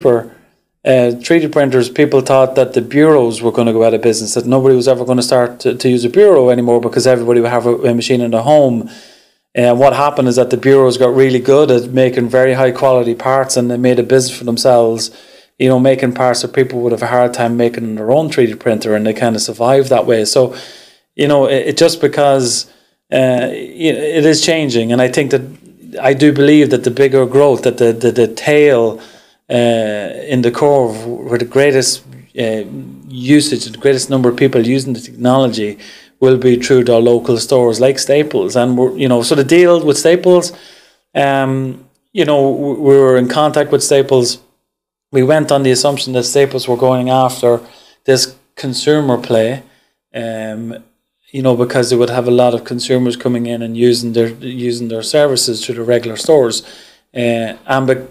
for 3D printers, people thought that the bureaus were going to go out of business, that nobody was ever going to start to use a bureau anymore because everybody would have a machine in their home. And what happened is that the bureaus got really good at making very high quality parts, and they made a business for themselves, you know, making parts that people would have a hard time making in their own 3D printer, and they kind of survived that way. So, you know, it just because it is changing, and I think that I do believe that the bigger growth, that the tail in the curve where the greatest usage, the greatest number of people using the technology will be through their local stores like Staples. And we're, you know, so the deal with Staples, you know, we were in contact with Staples. We went on the assumption that Staples were going after this consumer play, you know, because they would have a lot of consumers coming in and using their services through the regular stores. And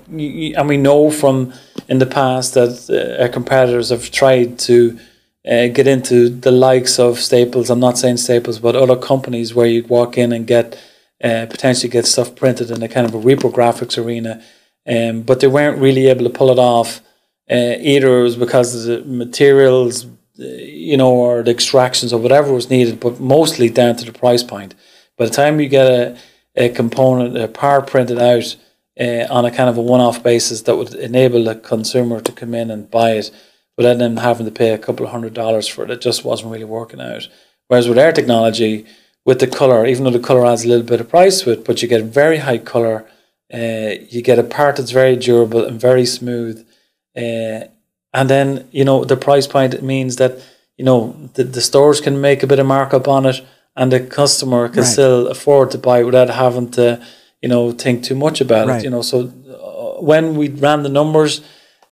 we know from in the past that our competitors have tried to get into the likes of Staples. I'm not saying Staples, but other companies where you walk in and get potentially get stuff printed in a kind of a reprographics arena. But they weren't really able to pull it off. Either it was because of the materials, you know, or the extractions or whatever was needed, but mostly down to the price point. By the time you get a component, a part printed out on a kind of a one-off basis that would enable the consumer to come in and buy it without them having to pay a couple of $100 for it, it just wasn't really working out. Whereas with our technology, with the colour, even though the colour adds a little bit of price to it, but you get very high colour, you get a part that's very durable and very smooth. And then, you know, the price point means that, you know, the stores can make a bit of markup on it, and the customer can still afford to buy it without having to, you know, think too much about it. You know, so when we ran the numbers,